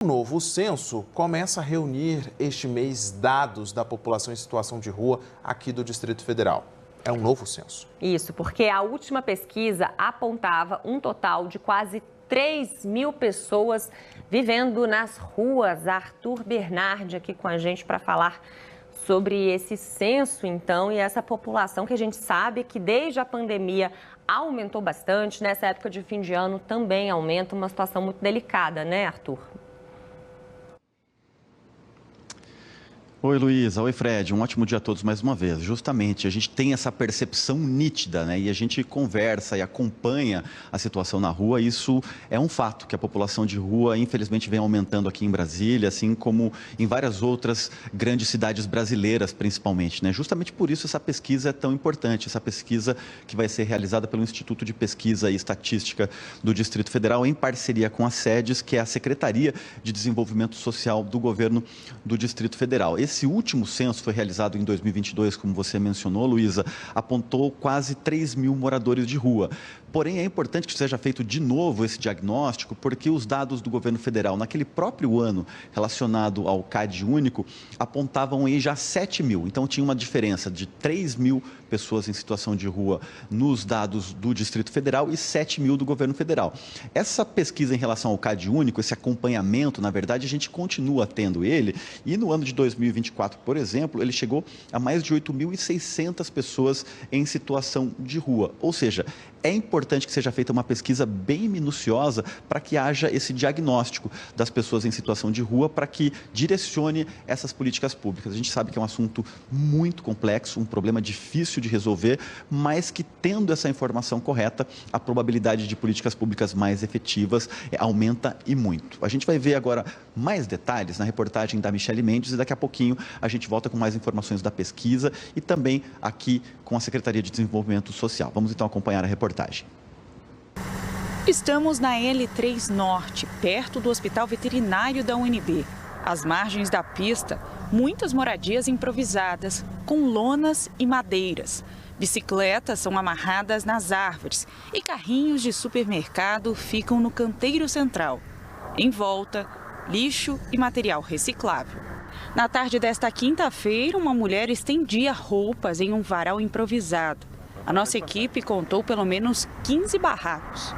O novo censo começa a reunir este mês dados da população em situação de rua aqui do Distrito Federal. É um novo censo. Isso, porque a última pesquisa apontava um total de quase 3.000 pessoas vivendo nas ruas. Arthur Bernardi aqui com a gente para falar sobre esse censo, então, e essa população que a gente sabe que desde a pandemia aumentou bastante. Nessa época de fim de ano também aumenta, uma situação muito delicada, né, Arthur? Oi, Luísa. Oi, Fred. Um ótimo dia a todos mais uma vez. Justamente, a gente tem essa percepção nítida, né? E a gente conversa e acompanha a situação na rua. Isso é um fato, que a população de rua, infelizmente, vem aumentando aqui em Brasília, assim como em várias outras grandes cidades brasileiras, principalmente, né? Justamente por isso essa pesquisa é tão importante. Essa pesquisa que vai ser realizada pelo Instituto de Pesquisa e Estatística do Distrito Federal, em parceria com a SEDES, que é a Secretaria de Desenvolvimento Social do Governo do Distrito Federal. Esse último censo foi realizado em 2022, como você mencionou, Luísa, apontou quase 3.000 moradores de rua. Porém, é importante que seja feito de novo esse diagnóstico, porque os dados do governo federal, naquele próprio ano relacionado ao CAD único, apontavam aí já 7.000. Então, tinha uma diferença de 3.000 pessoas em situação de rua nos dados do Distrito Federal e 7.000 do governo federal. Essa pesquisa em relação ao CAD único, esse acompanhamento, na verdade, a gente continua tendo ele, e no ano de 2024, por exemplo, ele chegou a mais de 8.600 pessoas em situação de rua. Ou seja, é importante que seja feita uma pesquisa bem minuciosa para que haja esse diagnóstico das pessoas em situação de rua, para que direcione essas políticas públicas. A gente sabe que é um assunto muito complexo, um problema difícil de resolver, mas que, tendo essa informação correta, a probabilidade de políticas públicas mais efetivas aumenta e muito. A gente vai ver agora mais detalhes na reportagem da Michele Mendes e daqui a pouquinho a gente volta com mais informações da pesquisa e também aqui com a Secretaria de Desenvolvimento Social. Vamos então acompanhar a reportagem. Estamos na L3 Norte, perto do Hospital Veterinário da UNB. Às margens da pista, muitas moradias improvisadas, com lonas e madeiras. Bicicletas são amarradas nas árvores e carrinhos de supermercado ficam no canteiro central. Em volta, lixo e material reciclável. Na tarde desta quinta-feira, uma mulher estendia roupas em um varal improvisado. A nossa equipe contou pelo menos 15 barracos.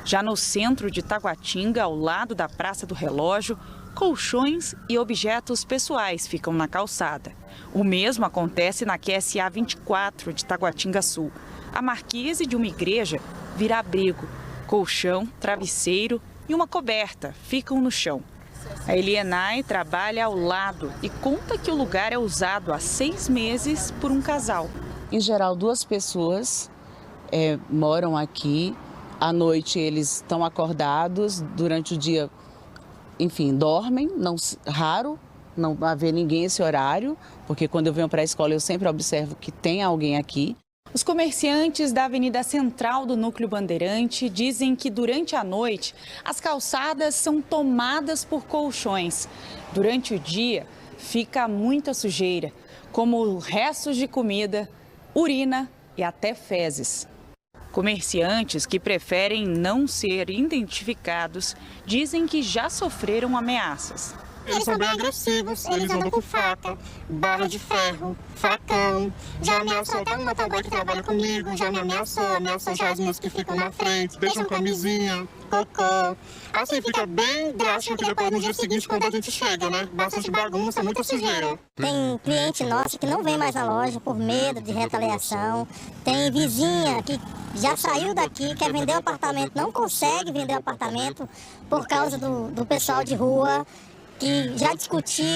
Já no centro de Taguatinga, ao lado da Praça do Relógio, colchões e objetos pessoais ficam na calçada. O mesmo acontece na QSA 24 de Taguatinga Sul. A marquise de uma igreja vira abrigo. Colchão, travesseiro e uma coberta ficam no chão. A Elienay trabalha ao lado e conta que o lugar é usado há 6 meses por um casal. Em geral, 2 pessoas moram aqui. À noite eles estão acordados, durante o dia, enfim, dormem. Raro não haver ninguém esse horário, porque quando eu venho para a escola eu sempre observo que tem alguém aqui. Os comerciantes da Avenida Central do Núcleo Bandeirante dizem que durante a noite as calçadas são tomadas por colchões. Durante o dia fica muita sujeira, como restos de comida, urina e até fezes. Comerciantes que preferem não ser identificados dizem que já sofreram ameaças. Eles são bem agressivos, eles andam com faca, barra de ferro, facão. Já ameaçou até um motoboy que trabalha comigo, já me ameaçou já as minhas que ficam na frente, deixam camisinha, cocô. Assim fica bem drástico que depois no dia seguinte quando a gente chega, né? Bastante bagunça, muita sujeira. Tem cliente nosso que não vem mais na loja por medo de retaliação. Tem vizinha que já saiu daqui, quer vender o apartamento, não consegue vender o apartamento por causa do pessoal de rua, que já discutiu,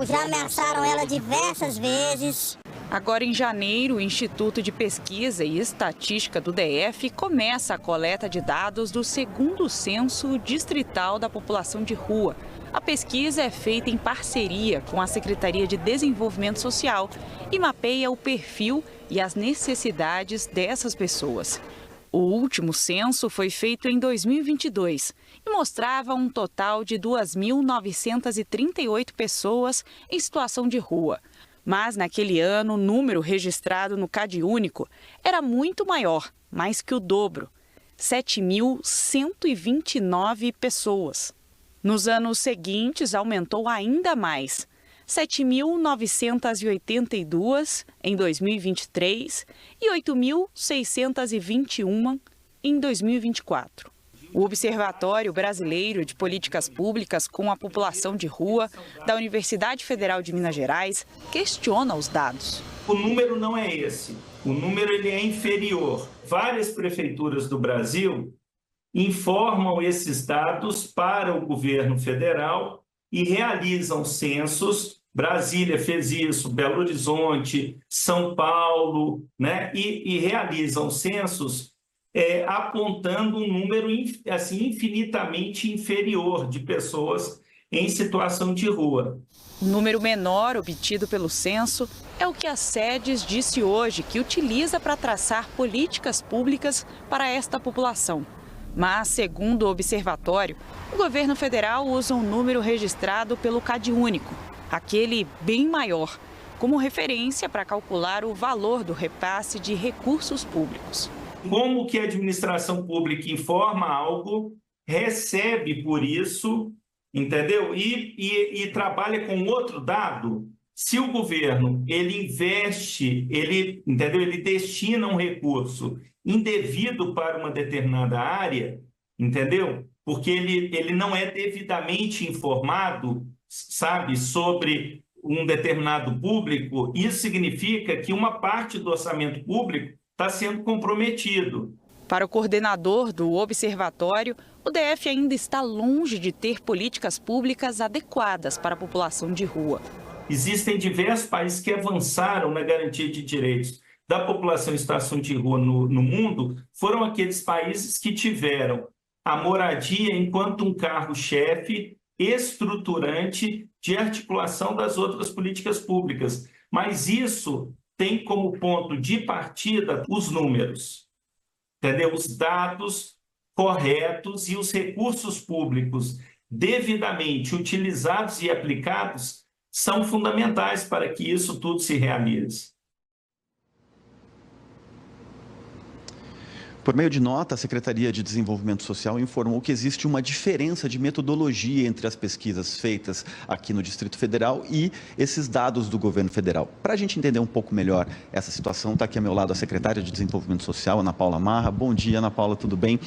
já ameaçaram ela diversas vezes. Agora, em janeiro, o Instituto de Pesquisa e Estatística do DF começa a coleta de dados do 2º Censo Distrital da População de Rua. A pesquisa é feita em parceria com a Secretaria de Desenvolvimento Social e mapeia o perfil e as necessidades dessas pessoas. O último censo foi feito em 2022 e mostrava um total de 2.938 pessoas em situação de rua. Mas naquele ano, o número registrado no CAD único era muito maior, mais que o dobro, 7.129 pessoas. Nos anos seguintes, aumentou ainda mais. 7.982 em 2023 e 8.621 em 2024. O Observatório Brasileiro de Políticas Públicas com a População de Rua da Universidade Federal de Minas Gerais questiona os dados. O número não é esse, o número ele é inferior. Várias prefeituras do Brasil informam esses dados para o governo federal e realizam censos. Brasília fez isso, Belo Horizonte, São Paulo, né? E realizam censos apontando um número assim, infinitamente inferior de pessoas em situação de rua. O número menor obtido pelo censo é o que a SEDES disse hoje que utiliza para traçar políticas públicas para esta população. Mas, segundo o observatório, o governo federal usa um número registrado pelo CadÚnico, aquele bem maior, como referência para calcular o valor do repasse de recursos públicos. Como que a administração pública informa algo, recebe por isso, entendeu? E trabalha com outro dado. Se o governo ele investe, entendeu? Ele destina um recurso indevido para uma determinada área, entendeu? Porque ele não é devidamente informado, sabe, sobre um determinado público, isso significa que uma parte do orçamento público está sendo comprometido. Para o coordenador do observatório, o DF ainda está longe de ter políticas públicas adequadas para a população de rua. Existem diversos países que avançaram na garantia de direitos da população em situação de rua no mundo, foram aqueles países que tiveram a moradia enquanto um carro-chefe estruturante de articulação das outras políticas públicas. Mas isso tem como ponto de partida os números, entendeu? Os dados corretos e os recursos públicos devidamente utilizados e aplicados são fundamentais para que isso tudo se realize. Por meio de nota, a Secretaria de Desenvolvimento Social informou que existe uma diferença de metodologia entre as pesquisas feitas aqui no Distrito Federal e esses dados do governo federal. Para a gente entender um pouco melhor essa situação, está aqui ao meu lado a secretária de Desenvolvimento Social, Ana Paula Marra. Bom dia, Ana Paula, tudo bem?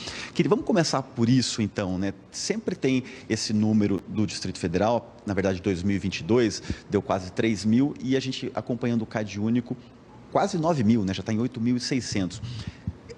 Vamos começar por isso, então, né? Sempre tem esse número do Distrito Federal, na verdade, 2022, deu quase 3 mil, e a gente acompanhando o CadÚnico, quase 9 mil, né? Já está em 8.600.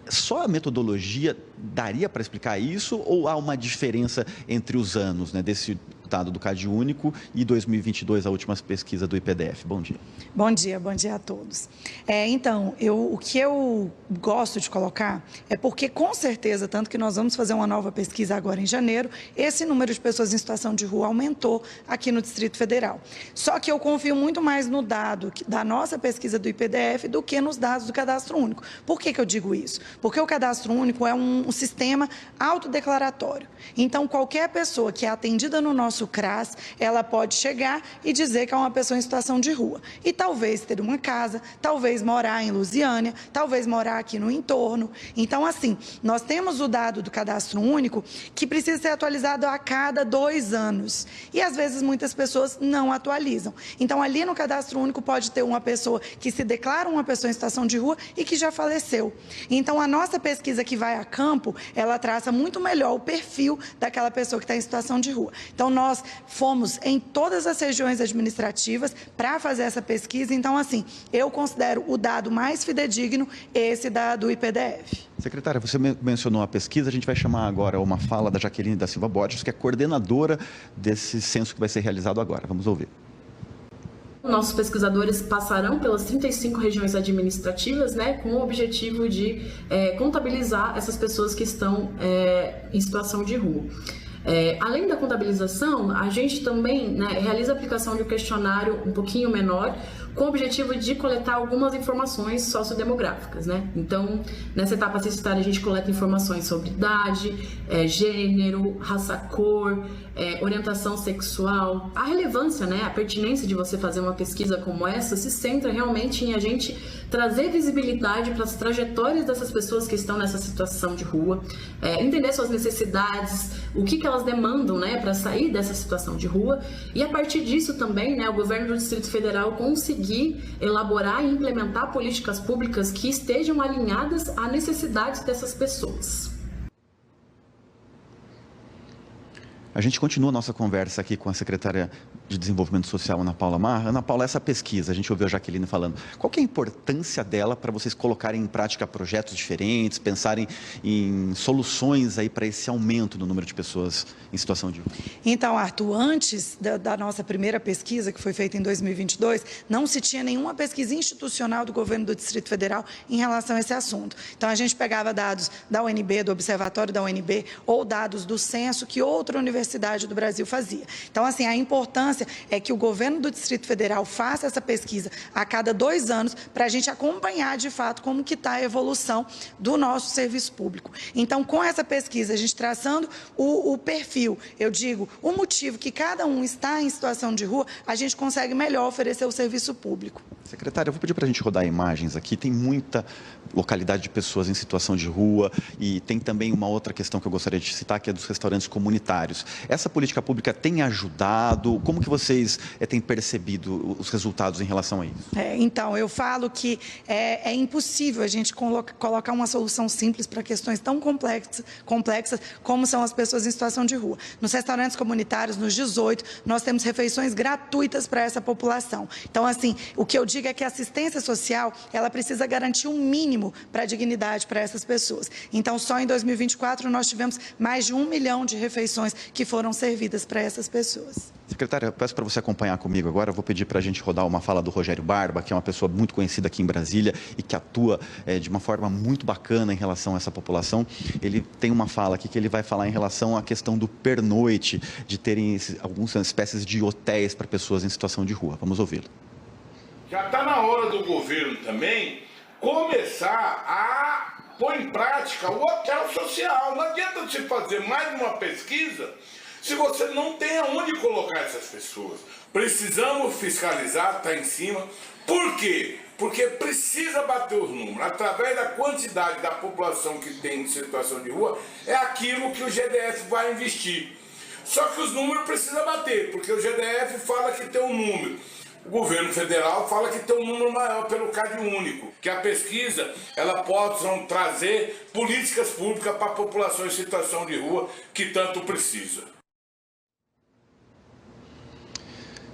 Só a metodologia daria para explicar isso ou há uma diferença entre os anos, né, desse dado do CadÚnico e 2022, a última pesquisa do IPDF? Bom dia. Bom dia a todos. Então, o que eu gosto de colocar é porque, com certeza, tanto que nós vamos fazer uma nova pesquisa agora em janeiro, esse número de pessoas em situação de rua aumentou aqui no Distrito Federal. Só que eu confio muito mais no dado da nossa pesquisa do IPDF do que nos dados do Cadastro Único. Por que eu digo isso? Porque o Cadastro Único é um sistema autodeclaratório. Então, qualquer pessoa que é atendida no nosso CRAS, ela pode chegar e dizer que é uma pessoa em situação de rua. E talvez ter uma casa, talvez morar em Lusiânia, talvez morar aqui no entorno. Então, assim, nós temos o dado do Cadastro Único que precisa ser atualizado a cada 2 anos. E, às vezes, muitas pessoas não atualizam. Então, ali no Cadastro Único pode ter uma pessoa que se declara uma pessoa em situação de rua e que já faleceu. Então, a nossa pesquisa que vai a campo, ela traça muito melhor o perfil daquela pessoa que está em situação de rua. Então, nós fomos em todas as regiões administrativas para fazer essa pesquisa. Então, assim, eu considero o dado mais fidedigno esse do IPDF. Secretária, você mencionou a pesquisa, a gente vai chamar agora uma fala da Jaqueline da Silva Borges, que é coordenadora desse censo que vai ser realizado agora. Vamos ouvir. Nossos pesquisadores passarão pelas 35 regiões administrativas, né, com o objetivo de contabilizar essas pessoas que estão em situação de rua. Além da contabilização, a gente também realiza a aplicação de um questionário um pouquinho menor, com o objetivo de coletar algumas informações sociodemográficas, né? Então, nessa etapa censitária, a gente coleta informações sobre idade, gênero, raça, cor, orientação sexual. A relevância, né, a pertinência de você fazer uma pesquisa como essa se centra realmente em a gente trazer visibilidade para as trajetórias dessas pessoas que estão nessa situação de rua, entender suas necessidades, o que elas demandam, né, para sair dessa situação de rua, e a partir disso também, né, o governo do Distrito Federal conseguir elaborar e implementar políticas públicas que estejam alinhadas à necessidade dessas pessoas. A gente continua a nossa conversa aqui com a secretária de Desenvolvimento Social, Ana Paula Marra. Ana Paula, essa pesquisa, a gente ouviu a Jaqueline falando, qual que é a importância dela para vocês colocarem em prática projetos diferentes, pensarem em soluções aí para esse aumento do número de pessoas em situação de rua? Então, Arthur, antes da nossa primeira pesquisa, que foi feita em 2022, não se tinha nenhuma pesquisa institucional do governo do Distrito Federal em relação a esse assunto. Então, a gente pegava dados da UNB, do Observatório da UNB, ou dados do censo que outra universidade do Brasil fazia. Então, assim, a importância é que o governo do Distrito Federal faça essa pesquisa a cada 2 anos para a gente acompanhar, de fato, como que está a evolução do nosso serviço público. Então, com essa pesquisa, a gente traçando o perfil, eu digo, o motivo que cada um está em situação de rua, a gente consegue melhor oferecer o serviço público. Secretária, eu vou pedir para a gente rodar imagens aqui. Tem muita localidade de pessoas em situação de rua e tem também uma outra questão que eu gostaria de citar, que é dos restaurantes comunitários. Essa política pública tem ajudado? Como que vocês têm percebido os resultados em relação a isso? Então, eu falo que é impossível a gente colocar uma solução simples para questões tão complexas como são as pessoas em situação de rua. Nos restaurantes comunitários, nos 18, nós temos refeições gratuitas para essa população. Então, assim, o que eu digo é que a assistência social, ela precisa garantir um mínimo para a dignidade para essas pessoas. Então, só em 2024, nós tivemos mais de 1 milhão de refeições que foram servidas para essas pessoas. Secretária, eu peço para você acompanhar comigo agora. Eu vou pedir para a gente rodar uma fala do Rogério Barba, que é uma pessoa muito conhecida aqui em Brasília e que atua de uma forma muito bacana em relação a essa população. Ele tem uma fala aqui que ele vai falar em relação à questão do pernoite, de terem algumas espécies de hotéis para pessoas em situação de rua. Vamos ouvi-lo. Já está na hora do governo também começar a pôr em prática o hotel social. Não adianta você fazer mais uma pesquisa se você não tem aonde colocar essas pessoas. Precisamos fiscalizar, está em cima. Por quê? Porque precisa bater os números. Através da quantidade da população que tem em situação de rua, é aquilo que o GDF vai investir. Só que os números precisam bater, porque o GDF fala que tem um número. O governo federal fala que tem um número maior pelo CadÚnico, que a pesquisa ela possa trazer políticas públicas para a população em situação de rua que tanto precisa.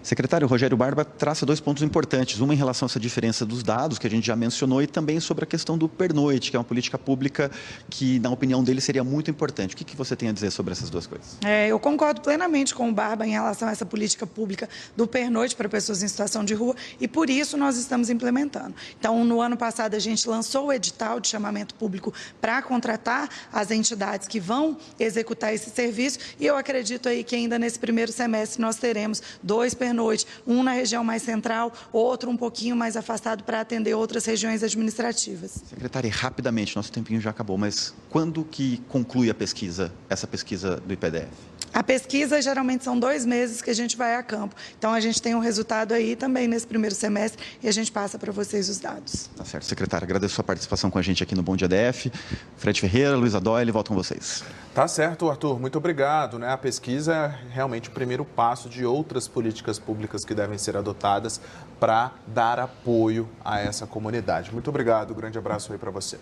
Secretário, Rogério Barba traça 2 pontos importantes. Uma em relação a essa diferença dos dados, que a gente já mencionou, e também sobre a questão do pernoite, que é uma política pública que, na opinião dele, seria muito importante. O que você tem a dizer sobre essas 2 coisas? Eu concordo plenamente com o Barba em relação a essa política pública do pernoite para pessoas em situação de rua e, por isso, nós estamos implementando. Então, no ano passado, a gente lançou o edital de chamamento público para contratar as entidades que vão executar esse serviço e eu acredito aí que ainda nesse primeiro semestre nós teremos 2 pernoites, um na região mais central, outro um pouquinho mais afastado para atender outras regiões administrativas. Secretária, rapidamente, nosso tempinho já acabou, mas quando que conclui a pesquisa, essa pesquisa do IPDF? A pesquisa, geralmente, são 2 meses que a gente vai a campo. Então, a gente tem um resultado aí também nesse primeiro semestre e a gente passa para vocês os dados. Tá certo. Secretária, agradeço a sua participação com a gente aqui no Bom Dia DF. Fred Ferreira, Luísa Doyle, voltam vocês. Tá certo, Arthur. Muito obrigado. A pesquisa é realmente o primeiro passo de outras políticas públicas que devem ser adotadas para dar apoio a essa comunidade. Muito obrigado. Grande abraço aí para você.